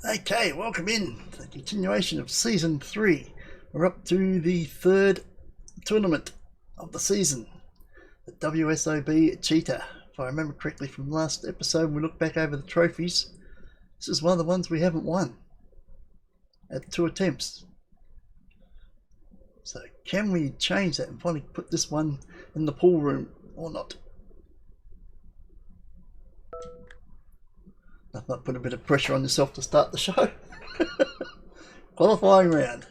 Okay, welcome in to the continuation of Season 3. We're up to the third tournament of the season, the WSOB Cheetah. If I remember correctly from last episode, we looked back over the trophies. This is one of the ones we haven't won at 2 attempts. So can we change that and finally put this one in the pool room or not? Nothing like putting a bit of pressure on yourself to start the show. Qualifying round.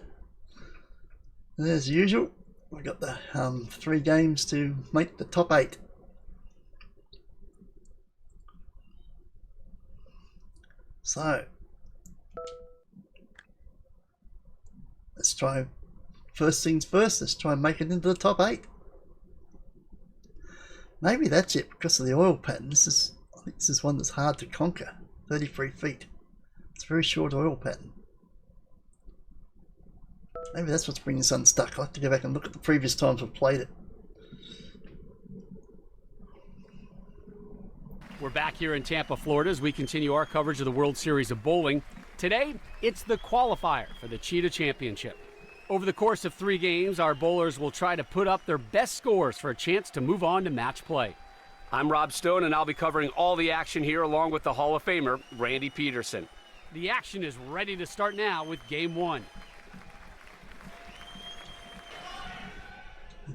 And as usual, we've got the 3 games to make the top 8. So let's try, first things first, let's try and make it into the top 8. Maybe that's it because of the oil pattern. I think this is one that's hard to conquer. 33 feet. It's a very short oil pattern. Maybe that's what's bringing us unstuck. I'll have to go back and look at the previous times we've played it. We're back here in Tampa, Florida as we continue our coverage of the World Series of Bowling. Today, it's the qualifier for the Cheetah Championship. Over the course of 3 games, our bowlers will try to put up their best scores for a chance to move on to match play. I'm Rob Stone, and I'll be covering all the action here along with the Hall of Famer, Randy Peterson. The action is ready to start now with Game 1.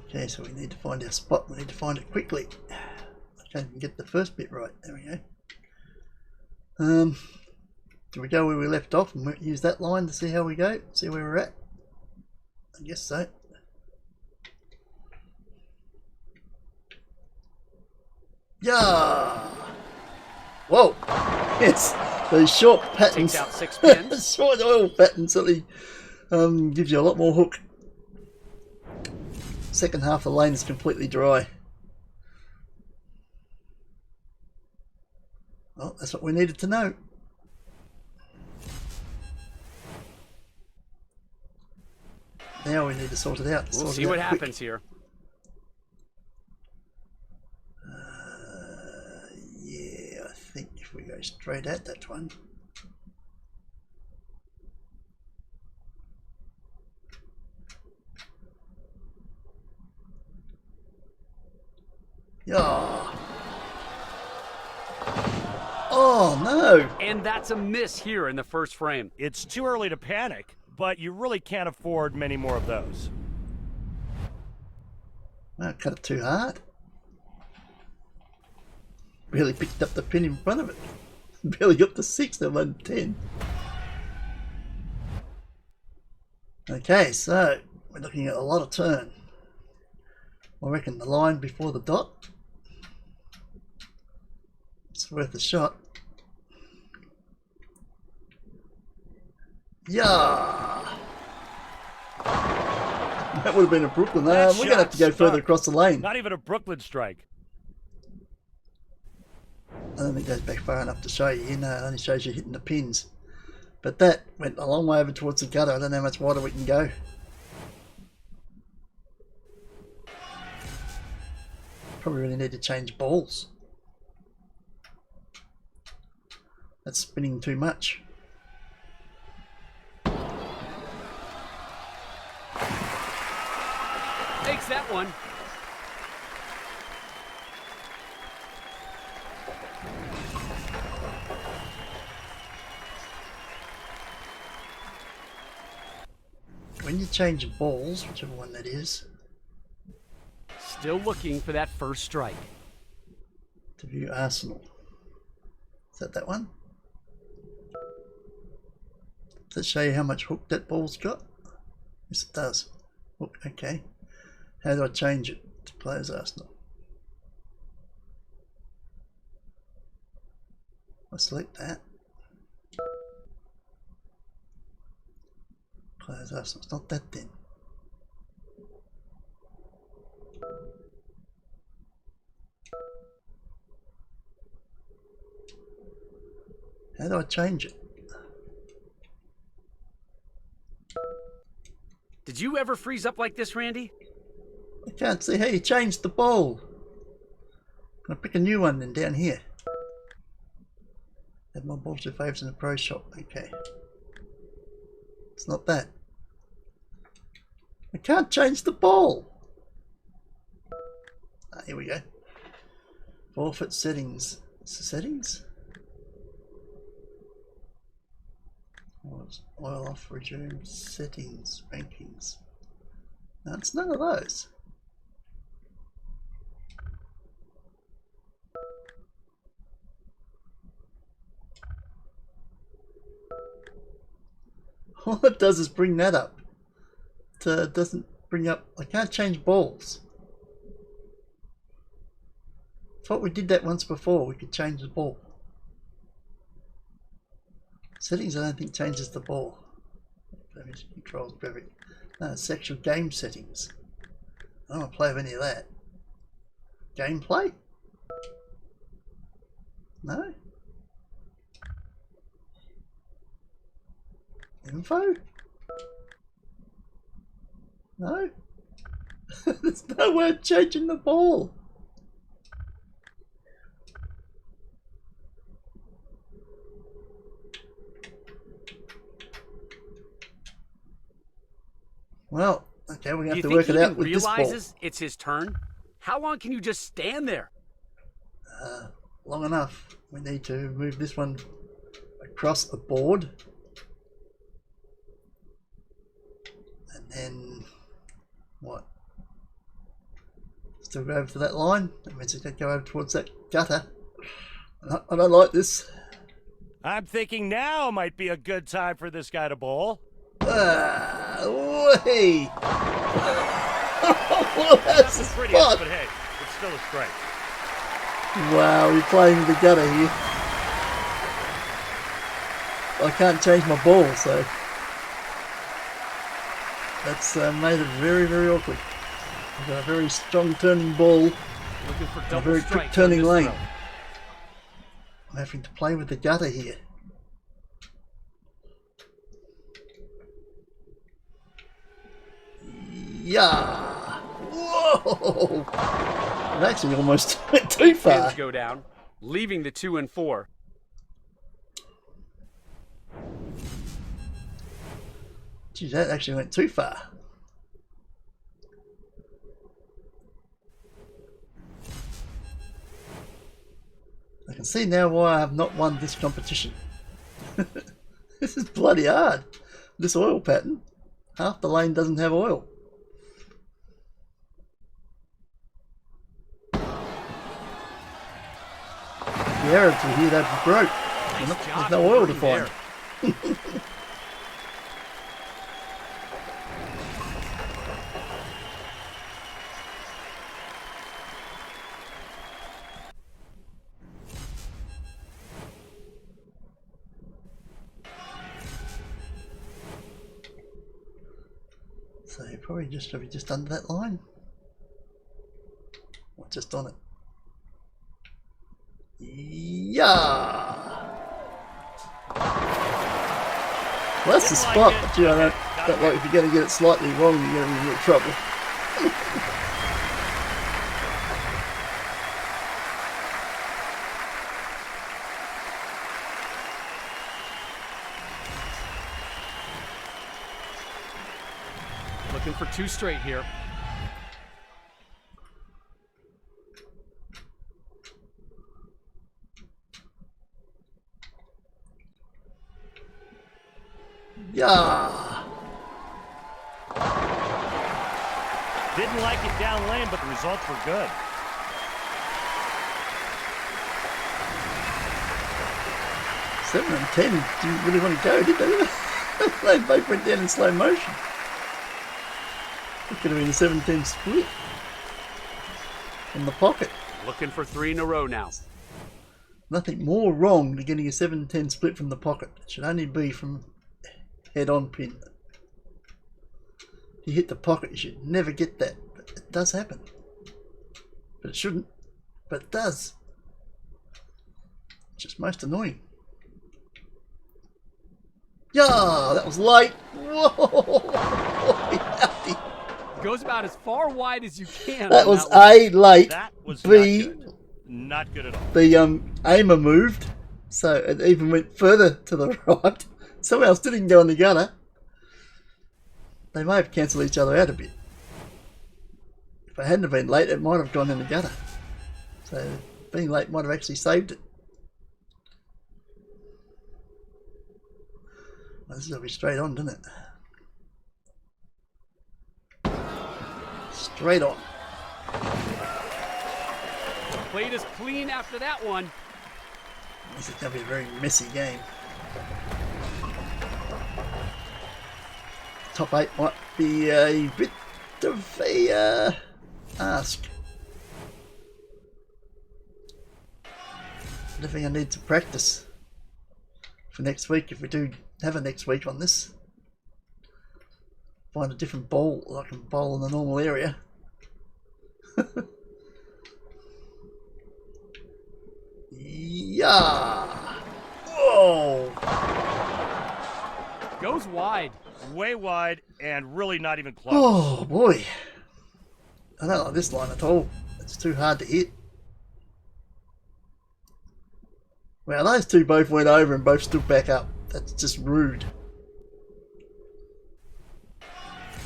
Okay, so we need to find our spot. We need to find it quickly. I can't even get the first bit right. There we go. Do we go where we left off and use that line to see how we go? See where we're at? I guess so. Yeah. Whoa. Yes. Those short patterns. Takes out 6 pins. Short oil pattern certainly gives you a lot more hook. Second half of the lane is completely dry. Well, that's what we needed to know. Now we need to sort it out. We'll see what happens here. Yeah, I think if we go straight at that one. Yeah. Oh no! And that's a miss here in the first frame. It's too early to panic, but you really can't afford many more of those. Well, I cut it too hard. Really picked up the pin in front of it. Barely got the 6, never mind 10. Okay, so we're looking at a lot of turn. I reckon the line before the dot. It's worth a shot. Yeah. That would have been a Brooklyn. We're going to have to go further across the lane. Not even a Brooklyn strike. I don't think it goes back far enough to show you. It only shows you hitting the pins. But that went a long way over towards the gutter. I don't know how much wider we can go. Probably really need to change balls. That's spinning too much. Takes that one. When you change balls, whichever one that is. Still looking for that first strike. To view Arsenal. Is that one? Does it show you how much hook that ball's got? Yes, it does. Hook, okay. How do I change it to players Arsenal? I select that. Players Arsenal. It's not that then. How do I change it? Did you ever freeze up like this, Randy? I can't see how you changed the ball. I'm going to pick a new one then down here. Have more balls to favors in the pro shop. Okay. It's not that. I can't change the ball. Ah, here we go. Forfeit settings. What's the settings? Oil off, resume, settings, rankings. No, it's none of those. All it does is bring that up. It doesn't bring up. I can't change balls. I thought we did that once before. We could change the ball. Settings, I don't think changes the ball. Controls, perfect. No, sexual game settings. I don't want to play with any of that. Gameplay? No. Info? No. There's no way of changing the ball. Well, okay, we're going to have to work it out with this ball. Realizes it's his turn? How long can you just stand there? Long enough. We need to move this one across the board. And then, what? Still go over to that line. That means it's going to go over towards that gutter. I don't like this. I'm thinking now might be a good time for this guy to bowl. Way! Well, that's a pretty, spot. but hey, it's still a strike. Wow, we're playing with the gutter here. I can't change my ball, so that's made it very, very awkward. I've got a very strong turning ball, Looking for a double very quick strikes turning on this lane. throw. I'm having to play with the gutter here. Yeah! Whoa! It actually almost went too far. Pins go down, leaving the 2 and 4. Geez, that actually went too far. I can see now why I have not won this competition. This is bloody hard. This oil pattern. Half the lane doesn't have oil. The Arabs were here, they'd be broke. There's no oil to find. So you're probably just under that line. Or just on it. Yeah. Well, that's the spot, but you know, that like if you're going to get it slightly wrong, you're going to be in real trouble. Looking for 2 straight here. Yeah. Didn't like it down lane, but the results were good. Seven and 10 didn't really want to go, did they? They both went down in slow motion. It could have been a 7-10 split from the pocket. Looking for 3 in a row now. Nothing more wrong than getting a 7-10 split from the pocket. It should only be from head-on pin. If you hit the pocket, you should never get that. But it does happen. But it shouldn't. But it does. It's just most annoying. Yeah, that was late. Whoa! Goes about as far wide as you can. That was A, late. That was B, not good at all. the aimer moved, So it even went further to the right. Someone else didn't go in the gutter. They may have cancelled each other out a bit. If I hadn't have been late, it might have gone in the gutter. So being late might have actually saved it. Well, this is going to be straight on, doesn't it? Straight on. Plate is clean after that one. This is going to be a very messy game. Top 8 might be a bit of a ask. I think I need to practice for next week if we do have a next week on this. Find a different bowl that I can bowl in the normal area. Yeah! Whoa! Goes wide. Way wide and really not even close. Oh boy. I don't like this line at all. It's too hard to hit. Well, those two both went over and both stood back up. That's just rude.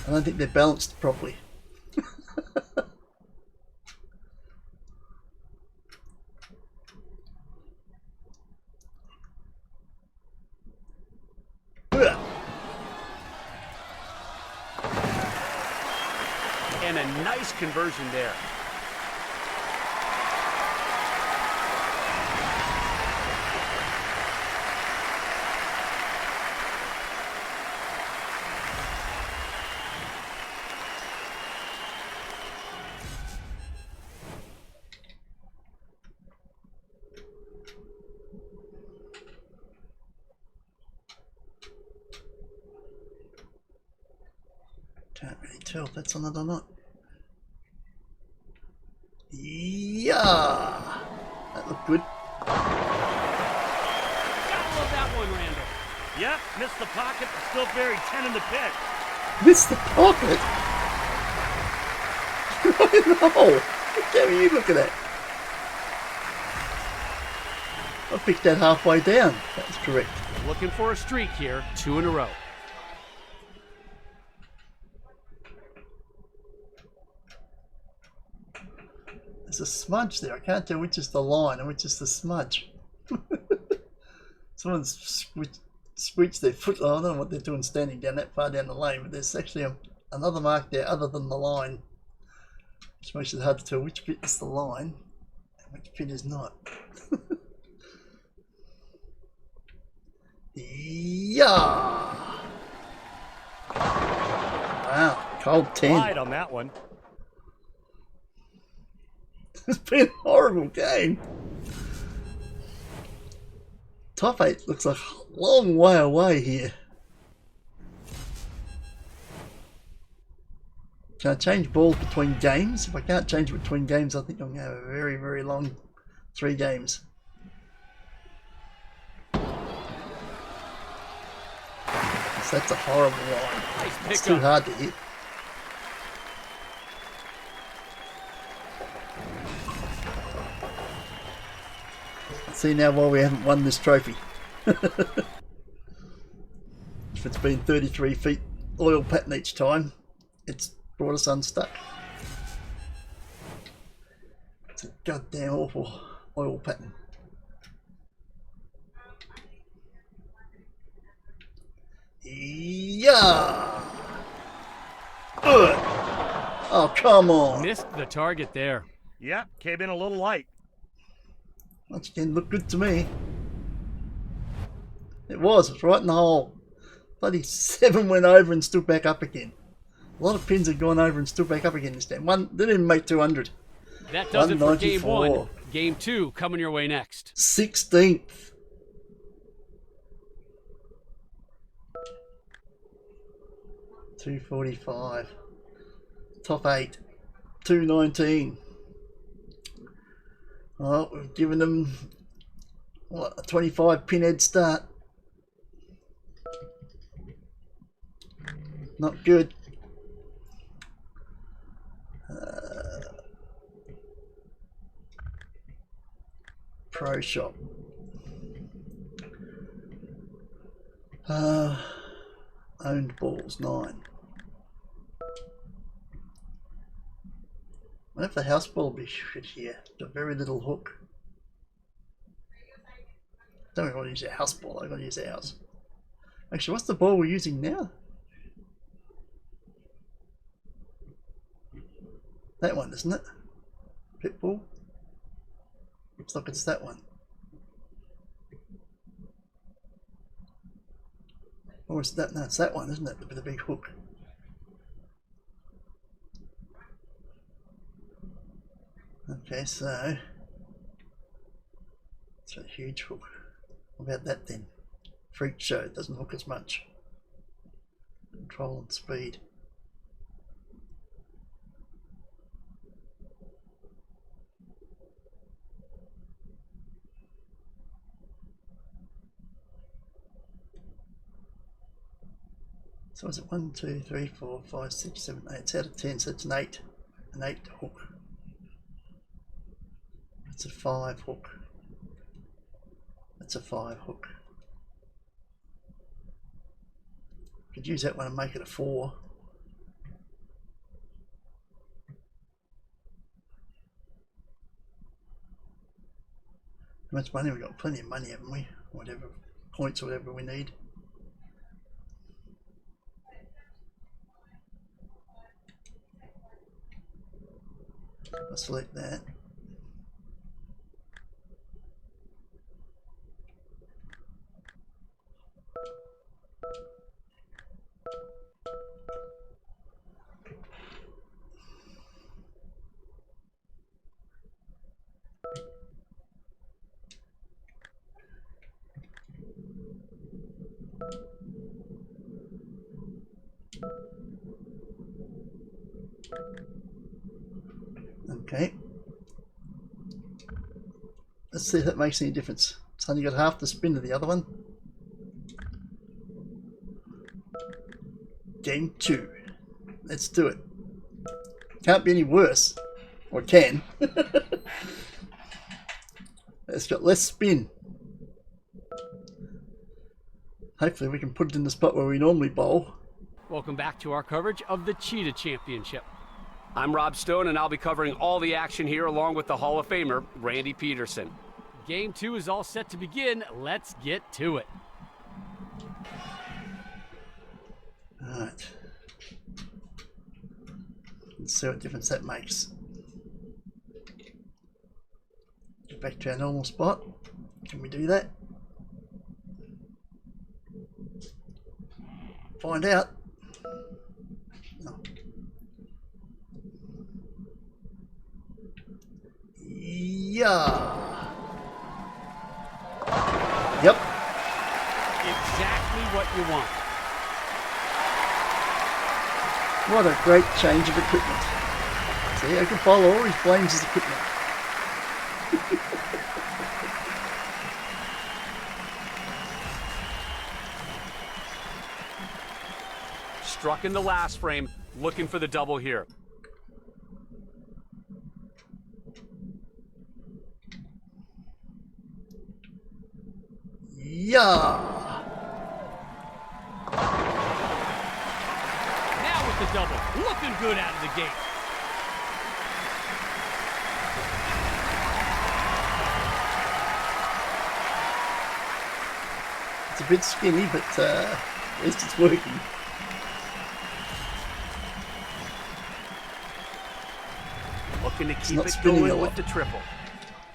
I don't think they're balanced properly. And a nice conversion there. Can't really tell if that's on it or not. Yeah, that looked good. Gotta love that one, Randall. Yep, missed the pocket, but still very 10 in the pit. Missed the pocket. Right in the hole. What are you looking at? I picked that halfway down. That's correct. Looking for a streak here, 2 in a row. There's a smudge there. I can't tell which is the line and which is the smudge. Someone's squeeched their foot. Oh, I don't know what they're doing standing down that far down the lane, but there's actually another mark there other than the line, which makes it hard to tell which bit is the line and which bit is not. Yeah! Wow, cold 10. Wide on that one. It's been a horrible game. Top 8 looks like a long way away here. Can I change balls between games? If I can't change between games, I think I'm going to have a very, very long 3 games. That's a horrible line. Nice It's pick too hard to hit. See now why we haven't won this trophy. If it's been 33 feet oil pattern each time, it's brought us unstuck. It's a goddamn awful oil pattern. Yeah! Ugh. Oh, come on. Missed the target there. Yep, came in a little light. Once again, looked good to me. It was right in the hole. Bloody 7 went over and stood back up again. A lot of pins have gone over and stood back up again this time. One, they didn't make 200. That does it for game 1. 194. Game 2 coming your way next. 16th. $245. Top 8. $219. Well, we've given them what, a 25 pin head start. Not good. Pro shop. Owned balls 9. I wonder if the house ball will be shit here. Got very little hook. Don't really want to use a house ball, I've got to use ours. Actually, what's the ball we're using now? That one, isn't it? Pit ball? Looks like it's that one. Or is that? No, it's that one, isn't it? With the big hook. Okay, so it's a huge hook. What about that then? Freak show, it doesn't hook as much. Control and speed. So is it 1, 2, 3, 4, 5, 6, 7, 8? It's out of 10, so it's an 8. An 8 hook. It's a 5 hook. That's a 5 hook. Could use that one and make it a 4. How much money? We've got plenty of money, haven't we? Whatever points or whatever we need. I'll select that. Okay. Let's see if that makes any difference. It's only got half the spin of the other one. Game 2. Let's do it. Can't be any worse. Or it can. It's got less spin. Hopefully we can put it in the spot where we normally bowl. Welcome back to our coverage of the Cheetah Championship. I'm Rob Stone, and I'll be covering all the action here along with the Hall of Famer, Randy Peterson. Game 2 is all set to begin. Let's get to it. Alright. Let's see what difference that makes. Get back to our normal spot. Can we do that? Find out. No. Yeah. Yep. Exactly what you want. What a great change of equipment. See, I can follow all his blames his equipment. Struck in the last frame, looking for the double here. Yeah. Now with the double, looking good out of the gate. It's a bit skinny, but at least it's working. Looking to It's keep not it spinning a going lot. with the triple.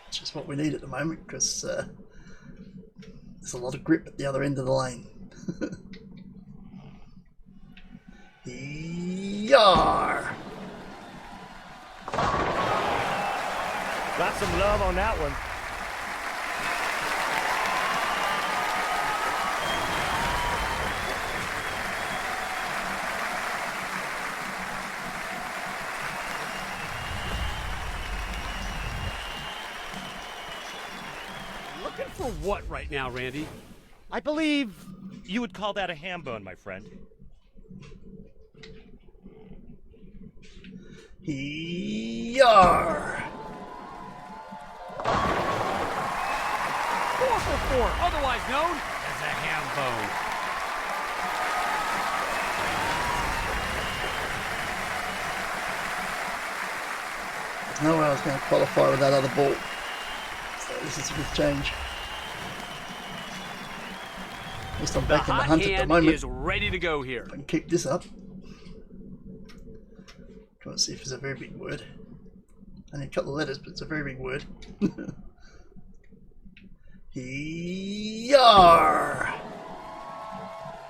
Which is what we need at the moment, because there's a lot of grip at the other end of the lane. Yar! Got some love on that one. Looking for what right now, Randy? I believe you would call that a ham bone, my friend. Yar! 4 for 4, otherwise known as a ham bone. There's no way I was going to qualify with that other ball. So this is a good change. At least I'm back in the hunt at the moment. Is ready to go here. I can keep this up. Trying to see if it's a very big word. Only a couple of letters, but it's a very big word. Yar!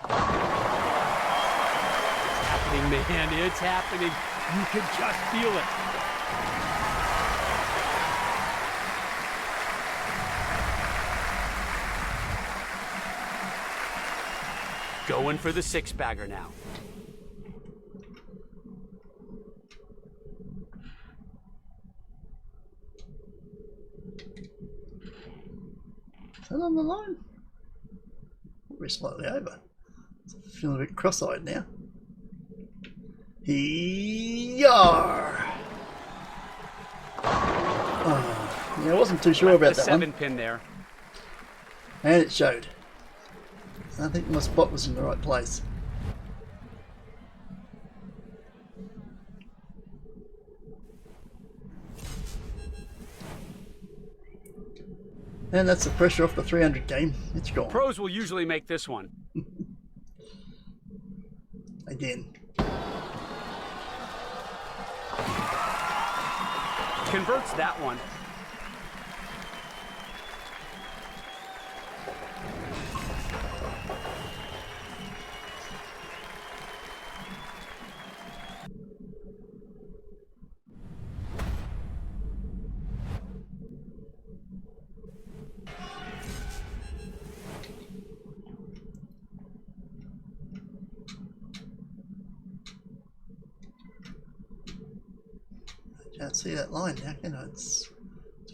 It's happening, man. It's happening. You can just feel it. Going for the six-bagger now. Is that on the line? We're slightly over. Feeling a bit cross-eyed now. Yar! Oh, yeah, I wasn't too sure about that one. 7-pin there. And it showed. I think my spot was in the right place. And that's the pressure off the 300 game. It's gone. Pros will usually make this one. Again. Converts that one. Can't see that line now, can I? It's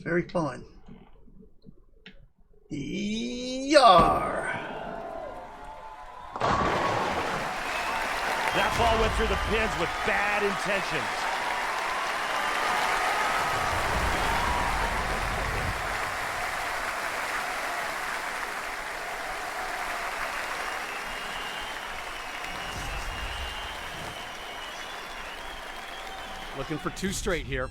very fine. Yar! That ball went through the pins with bad intentions. Looking for two straight here.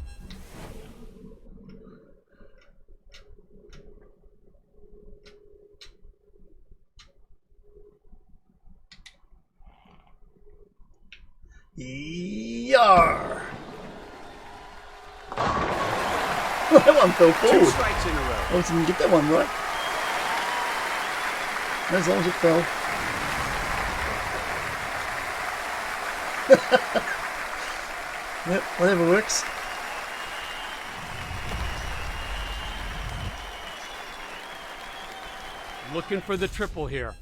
Yar! That one fell forward. Two strikes in a row. I didn't get that one right. As long as it fell. Yep, whatever works. Looking for the triple here.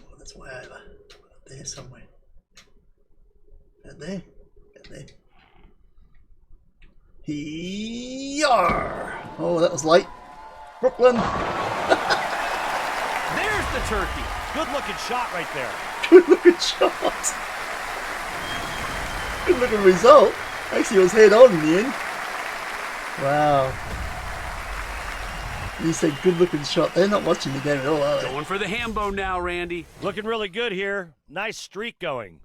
Oh, that's way over. Up there somewhere. Out there. Out there. Yar! Oh, that was late. Brooklyn. There's the turkey. Good looking shot right there. Good looking shot. Good looking result. Actually, it was head on in the end. Wow. You said good looking shot. They're not watching the game at all, are they? Going for the ham bone now, Randy. Looking really good here. Nice streak going.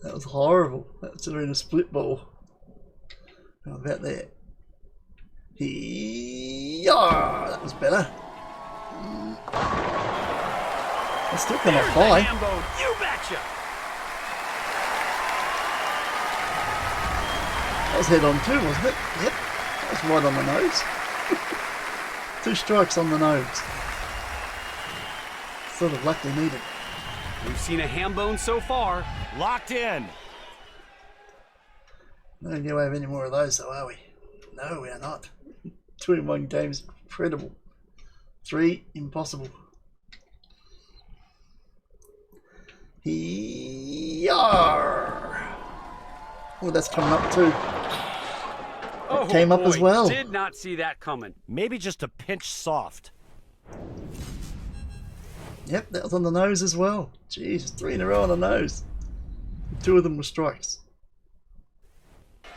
That was horrible. That's in a split ball. How about that? Yar! That was better. It's still come off high. Ham bone. You betcha. That was head on too, wasn't it? Yep. That was right on the nose. 2 strikes on the nose. Sort of luck they needed. We've seen a ham bone so far. Locked in. No going to have any more of those though, are we? No, we are not. 2 in 1 game is incredible. 3, impossible. Yar! Oh, that's coming up too. Oh, came up as boy. well. Did not see that coming. Maybe just a pinch soft. Yep, that was on the nose as well. Jeez, 3 in a row on the nose. 2 of them were strikes.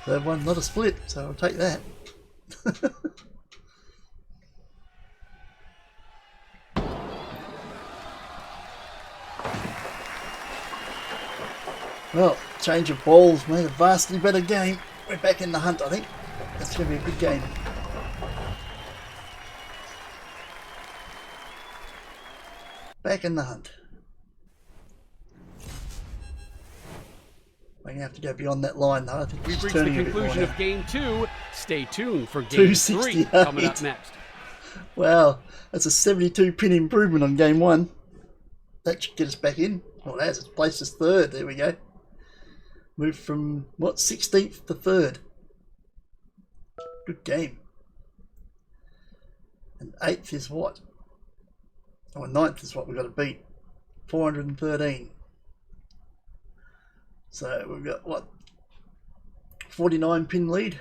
Third one, not a split, so I'll take that. Well, change of balls made a vastly better game. We're back in the hunt, I think. That's going to be a good game. Back in the hunt. We're going to have to go beyond that line though. I think We've reached the conclusion of game 2. Stay tuned for game 3 coming up next. Wow, that's a 72 pin improvement on game 1. That should get us back in. Well, it has. It's placed us 3rd. There we go. Moved from, what, 16th to 3rd. Good game. And 8th is what? Oh, 9th is what we've got to beat. 413. So we've got, what, 49 pin lead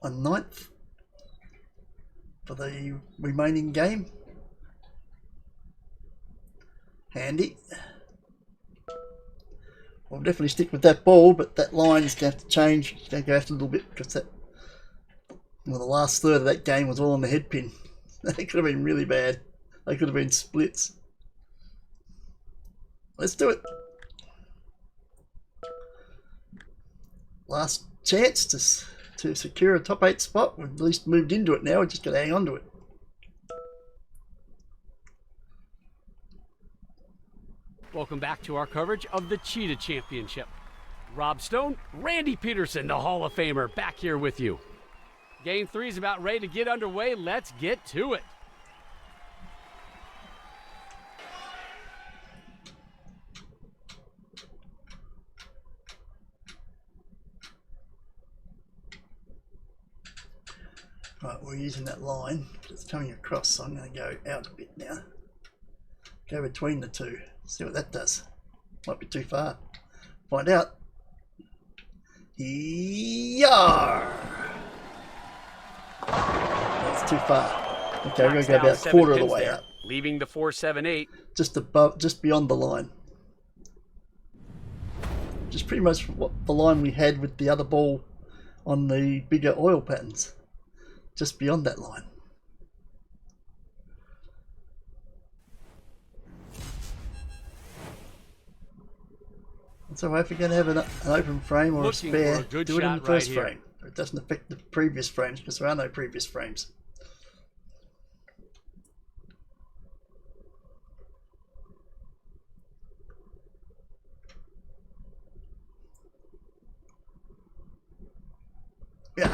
on 9th for the remaining game. Handy. We'll definitely stick with that ball, but that line is going to have to change. It's going to go after a little bit because that, well, the last third of that game was all on the head pin. That could have been really bad. They could have been splits. Let's do it. Last chance to secure a top 8 spot. We've at least moved into it now. We're just going to hang on to it. Welcome back to our coverage of the Cheetah Championship. Rob Stone, Randy Peterson, the Hall of Famer, back here with you. Game 3 is about ready to get underway. Let's get to it. Right, we're using that line. It's coming across, so I'm going to go out a bit now. Go between the two. See what that does. Might be too far. Find out. Yar! That's too far. Okay, we're going to go about a quarter of the way out. Leaving the 478. Just above, just beyond the line. Just pretty much what the line we had with the other ball on the bigger oil patterns. Just beyond that line. So if you're going to have an open frame or a spare, do it in the first frame. It doesn't affect the previous frames because there are no previous frames. Yeah.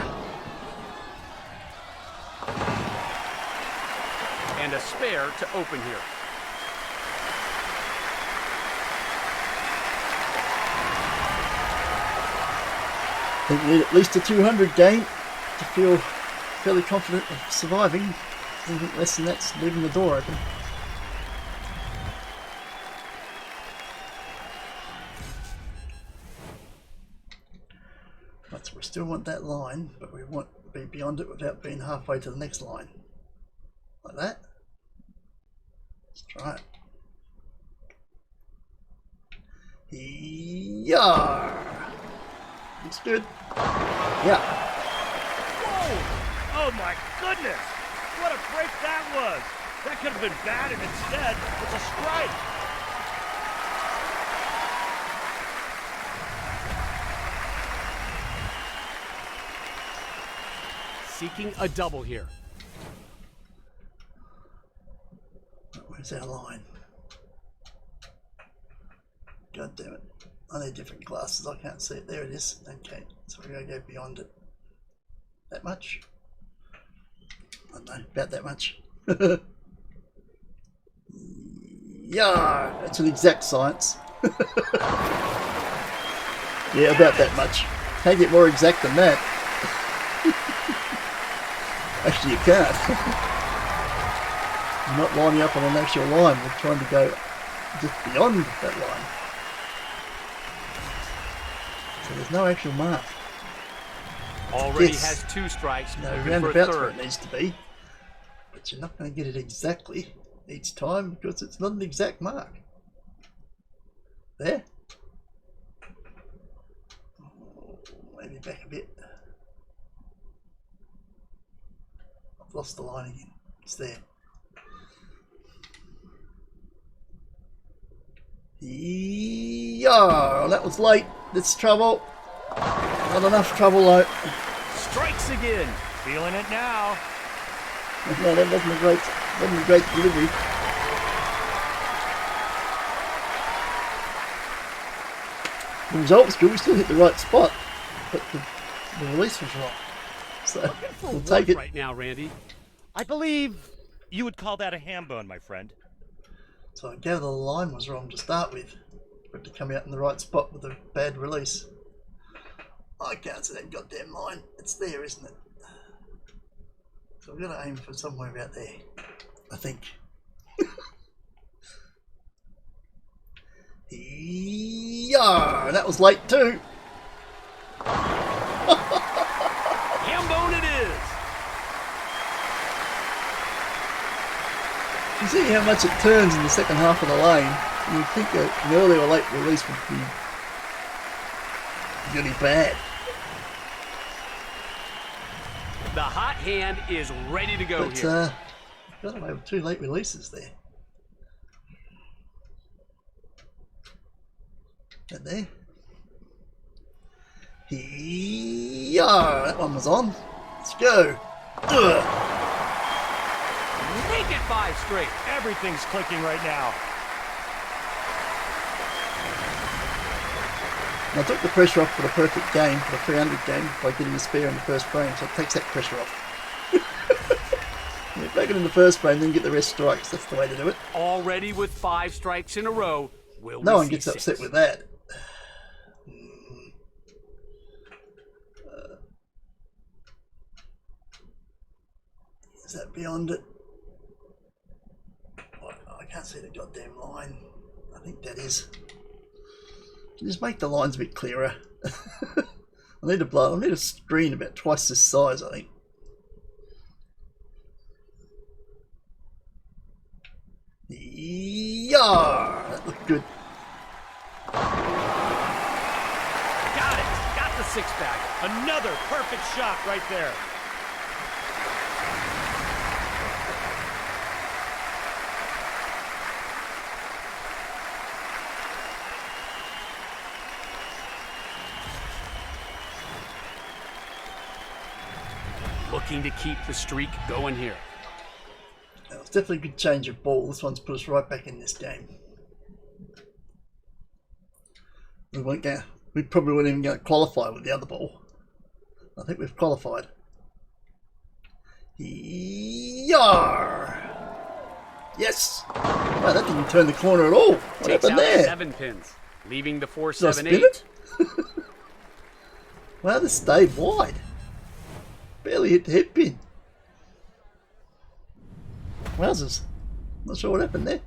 And a spare to open here. I think we need at least a 200 game to feel fairly confident of surviving. Anything less than that's leaving the door open. Right, so we still want that line, but we want to be beyond it without being halfway to the next line. Like that. Let's try it. Yeah. Looks good. Yeah. Whoa! Oh my goodness! What a break that was! That could have been bad, and instead, it's a strike. Seeking a double here. Where's our line? God damn it. I need different glasses. I can't see it. There it is. Okay, so we're going to go beyond it. That much? I don't know, about that much. Yeah, that's an exact science. Yeah, about that much. Can't get more exact than that. Actually, you can't. You're not lining up on an actual line. We're trying to go just beyond that line. So there's no actual mark. Already has 2 strikes. No, roundabouts where it needs to be. But you're not going to get it exactly each time because it's not an exact mark. There. Oh, maybe back a bit. I've lost the line again. It's there. Yeah, that was late. That's trouble. Not enough trouble though. Strikes again. Feeling it now. No, that wasn't a great delivery. The result was good. We still hit the right spot, but the release was wrong. So we'll take it right now, Randy. I believe you would call that a ham bone, my friend. So I gather the line was wrong to start with, for it to come out in the right spot with a bad release. I can't see that goddamn line. It's there, isn't it? So I've got to aim for somewhere about there, I think. Yeah, that was late too. Ham bone it is. You see how much it turns in the second half of the lane. You would think that an early or late release would be really bad. The hot hand is ready to go But here. got away with 2 late releases there. Right there. Yeah, that one was on. Let's go. Ugh. Make it 5 straight. Everything's clicking right now. And I took the pressure off for the perfect game, for the 300 game, by getting a spare in the first frame, so it takes that pressure off. Yeah, make it in the first frame, then get the rest strikes. That's the way to do it. Already with 5 strikes in a row. Will No we one see gets 6? upset with that. Is that beyond it? I can't see the goddamn line. I think that is. Just make the lines a bit clearer. I need a screen about twice this size, I think. Yeah, that looked good. Got it. Got the 6-bagger. Another perfect shot right there. Looking to keep the streak going here. That was definitely a good change of ball. This one's put us right back in this game. We probably weren't even going to qualify with the other ball. I think we've qualified. Yar! Yes! Wow, that didn't turn the corner at all. What Takes happened out there? 7 pins, leaving the Did I 4, spin 7, 8. it? Wow, this stayed wide. Barely hit the head pin. Wowzers. Not sure what happened there.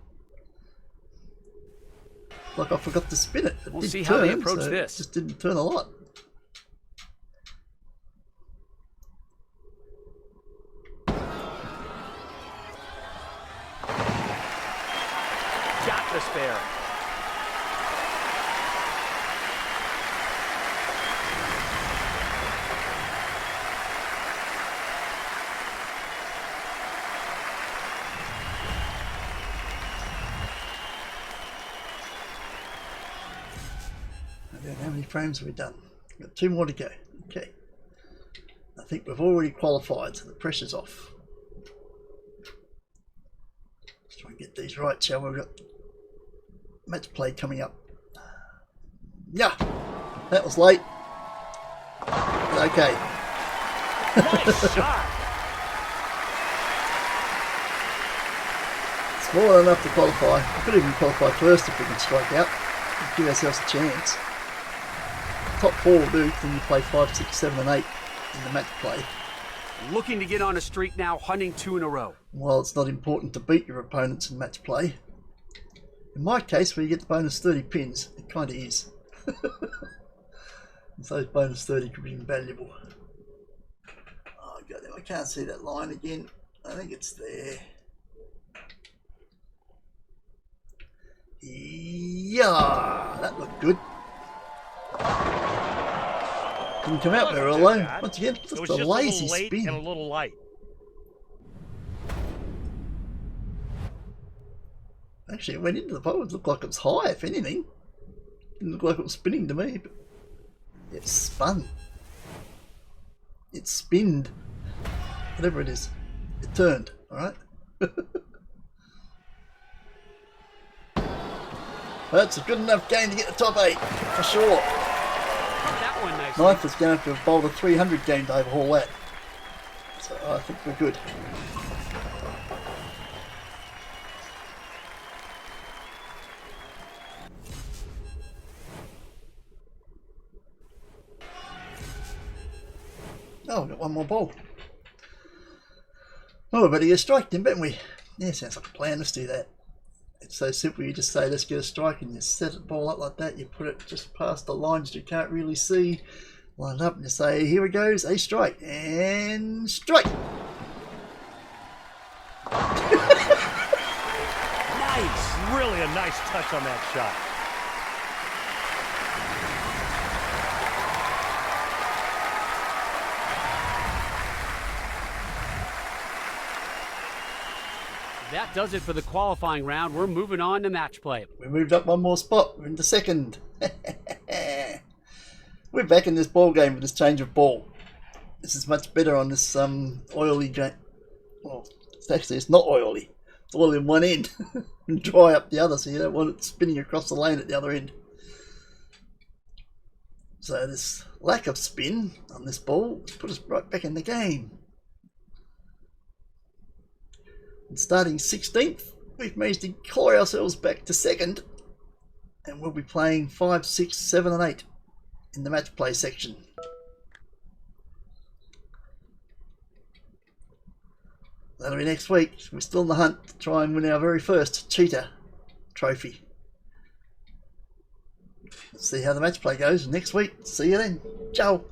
Like I forgot to spin it. We'll did see how they turn, approach so this. It just didn't turn a lot. Got the spare. How many frames have we done? We've got 2 more to go. Okay. I think we've already qualified, so the pressure's off. Let's try and get these right, shall we? We've got match play coming up. Yeah, that was late. Okay. Nice shot. It's more than enough to qualify. We could even qualify first if we can strike out. Give ourselves a chance. Top 4 will do, then you play 5, 6, 7 and 8 in the match play. Looking to get on a streak now, hunting 2 in a row. While it's not important to beat your opponents in match play, in my case where you get the bonus 30 pins, it kind of is. And so those bonus 30 could be invaluable. Oh god, I can't see that line again. I think it's there. Yeah, that looked good. Didn't come out very well though. Once again, just It was a just lazy a little late spin. and a little light. Actually, it went into the pole. It looked like it was high, if anything. Didn't look like it was spinning to me, but it spun. It spinned. Whatever it is. It turned, alright? That's a good enough game to get the top 8, for sure. That one nicely. Ninth is going to have to have bowled a 300 game to overhaul that. So I think we're good. Oh, we've got one more ball. Oh, we better get a strike then, better we? Yeah, sounds like a plan. Let's do that. It's so simple. You just say, let's get a strike, and you set the ball up like that. You put it just past the lines you can't really see. Line it up, and you say, here it goes, a strike. And strike! Nice! Really a nice touch on that shot. That does it for the qualifying round. We're moving on to match play. We moved up one more spot. We're into second. We're back in this ball game with this change of ball. This is much better on this oily game. Well, it's not oily. It's oil in one end and dry up the other, so you don't want it spinning across the lane at the other end. So this lack of spin on this ball has put us right back in the game. And starting 16th, we've managed to claw ourselves back to second, and we'll be playing 5, 6, 7 and 8 in the match play section. That'll be next week. We're still in the hunt to try and win our very first Cheetah trophy. Let's see how the match play goes next week. See you then. Ciao.